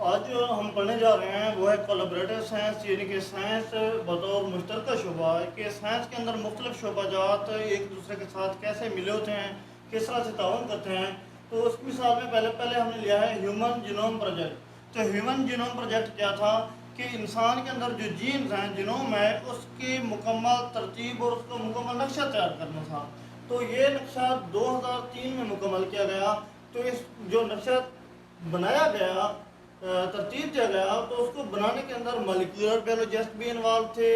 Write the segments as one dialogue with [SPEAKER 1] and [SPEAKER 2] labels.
[SPEAKER 1] آج جو ہم پڑھنے جا رہے ہیں وہ ہے کولیبریٹو سائنس، یعنی کہ سائنس بطور مشترکہ شعبہ ہے کہ سائنس کے اندر مختلف شعبہ جات ایک دوسرے کے ساتھ کیسے ملے ہوتے ہیں، کس طرح سے تعاون کرتے ہیں۔ تو اس مثال میں پہلے ہم نے لیا ہے ہیومن جینوم پروجیکٹ۔ تو ہیومن جینوم پروجیکٹ کیا تھا کہ انسان کے اندر جو جینز ہیں، جینوم ہے، اس کی مکمل ترتیب اور اس کا مکمل نقشہ تیار کرنا تھا۔ تو یہ نقشہ 2003 میں مکمل کیا گیا۔ تو اس جو نقشہ بنایا گیا، ترتیب دیا گیا، تو اس کو بنانے کے اندر مالیکولر بیولوجسٹ بھی انوالو تھے،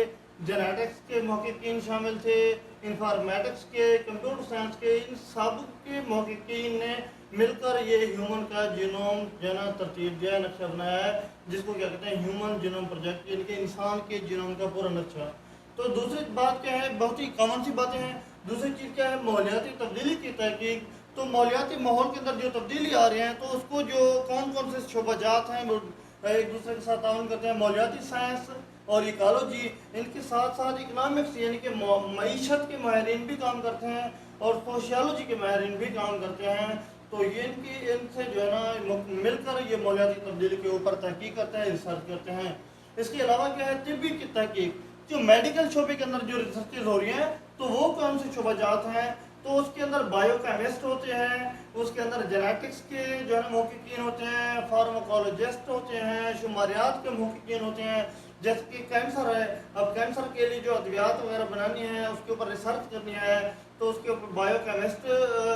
[SPEAKER 1] جینیٹکس کے محققین شامل تھے، انفارمیٹکس کے، کمپیوٹر سائنس کے، ان سب کے محققین نے مل کر یہ ہیومن کا جینوم جو نا ترتیب دیا ہے، نقشہ بنایا ہے، جس کو کیا کہتے ہیں ہیومن جینوم پروجیکٹ، یعنی کہ انسان کے جینوم کا پورا نقشہ۔ تو دوسری بات کیا ہے، بہت ہی کامن سی باتیں ہیں۔ دوسری چیز کیا ہے، ماحولیاتی تبدیلی کی تحقیق۔ تو ماحولیاتی ماحول کے اندر جو تبدیلی آ رہی ہیں، تو اس کو جو کون سے شعبہ جات ہیں وہ ایک دوسرے کے ساتھ تعاون کرتے ہیں۔ ماحولیاتی سائنس اور ایکالوجی، ان کے ساتھ ساتھ اکنامکس یعنی کہ معیشت کے ماہرین بھی کام کرتے ہیں، اور سوشیالوجی کے ماہرین بھی کام کرتے ہیں۔ تو یہ ان سے جو ہے نا مل کر یہ ماحولیاتی تبدیلی کے اوپر تحقیق کرتے ہیں، ریسرچ کرتے ہیں۔ اس کے علاوہ کیا ہے، طبی کی تحقیق۔ جو میڈیکل شعبے کے اندر جو ریسرچز ہو رہی ہیں، تو وہ کون سے شعبہ جات ہیں؟ تو اس کے اندر بائیو کیمسٹ ہوتے ہیں، اس کے اندر جینیٹکس کے جو ہے نا محققین ہوتے ہیں، فارماکولوجسٹ ہوتے ہیں، شماریات کے محققین ہوتے ہیں۔ جیسے کہ کینسر ہے، اب کینسر کے لیے جو ادویات وغیرہ بنانی ہے، اس کے اوپر ریسرچ کرنی ہے، تو اس کے اوپر بائیو کیمسٹ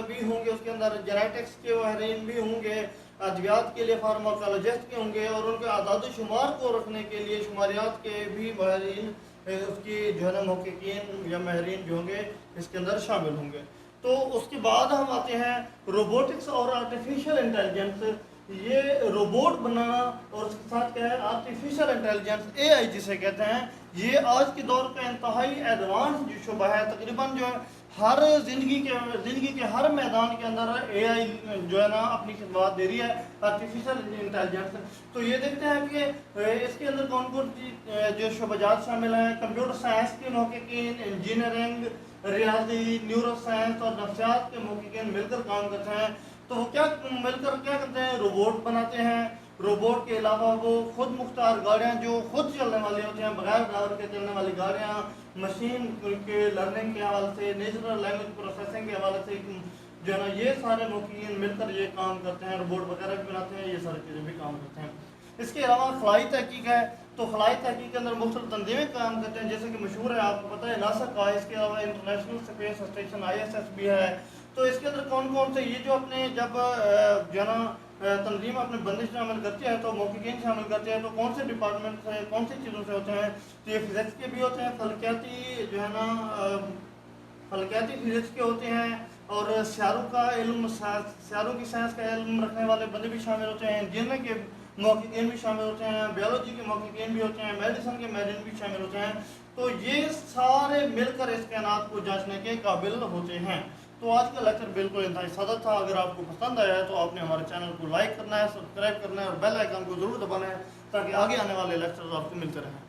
[SPEAKER 1] بھی ہوں گے، اس کے اندر جینیٹکس کے ماہرین بھی ہوں گے، ادویات کے لیے فارماکولوجسٹ بھی ہوں گے، اور ان کے اعداد و شمار کو رکھنے کے لیے شماریات کے بھی ماہرین، اس کی جو ہے نا محققین یا ماہرین جو ہوں گے اس کے اندر شامل ہوں گے۔ تو اس کے بعد ہم آتے ہیں روبوٹکس اور آرٹیفیشل انٹیلیجنس۔ یہ روبوٹ بنانا اور اس کے ساتھ کیا ہے آرٹیفیشل انٹیلیجنس، اے آئی جسے کہتے ہیں، یہ آج کے دور کا انتہائی ایڈوانس جو شعبہ ہے۔ تقریباً جو ہر زندگی کے ہر میدان کے اندر اے آئی جو ہے نا اپنی خدمات دے رہی ہے، آرٹیفیشل انٹیلیجنس۔ تو یہ دیکھتے ہیں کہ اس کے اندر کون کون جو شعبہ جات شامل ہیں۔ کمپیوٹر سائنس کے محققین، انجینئرنگ، ریاضی، نیورو سائنس اور نفسیات کے محققین مل کر کام کرتے ہیں۔ تو وہ مل کر کیا کرتے ہیں، روبوٹ بناتے ہیں۔ روبوٹ کے علاوہ وہ خود مختار گاڑیاں جو خود چلنے والی ہوتی ہیں، بغیر ڈرائیور کے چلنے والی گاڑیاں، مشین کے لرننگ کے حوالے سے، نیچرل لینگویج پروسیسنگ کے حوالے سے جو ہے نا یہ سارے محققین مل کر یہ کام کرتے ہیں، روبوٹ وغیرہ بھی بناتے ہیں، یہ ساری چیزیں بھی کام کرتے ہیں۔ اس کے علاوہ خلائی تحقیق ہے۔ تو خلائی تحقیق کے اندر مختلف تنظیمیں کام کرتے ہیں، جیسے کہ مشہور ہے، آپ کو پتہ ہے ناسا کا، اس کے علاوہ انٹرنیشنل اسپیس اسٹیشن ISS بھی ہے۔ تو اس کے اندر کون سے یہ جو اپنے جب جو ہے نا تنظیم اپنے بندش شامل کرتی ہے تو محققین شامل کرتے ہیں، تو کون سے ڈپارٹمنٹ سے کون سی چیزوں سے ہوتے ہیں؟ تو یہ فزکس کے بھی ہوتے ہیں، فلکیاتی جو ہے نا فلکیاتی فزکس کے ہوتے ہیں، اور سیاروں کا علم، سیاروں کی سائنس کا علم رکھنے والے بندے بھی شامل ہوتے ہیں، انجینئرنگ کے محققین بھی شامل ہوتے ہیں، بیولوجی کے محققین بھی ہوتے ہیں، میڈیسن کے ماہرین بھی شامل ہوتے ہیں۔ تو یہ سارے مل کر اس کائنات کو جانچنے کے قابل ہوتے ہیں۔ تو آج کا لیکچر بالکل انتہائی سادہ تھا۔ اگر آپ کو پسند آیا ہے تو آپ نے ہمارے چینل کو لائک کرنا ہے، سبسکرائب کرنا ہے، اور بیل آئیکن کو ضرور دبانا ہے، تاکہ آگے آنے والے لیکچرز آپ کو ملتے رہیں۔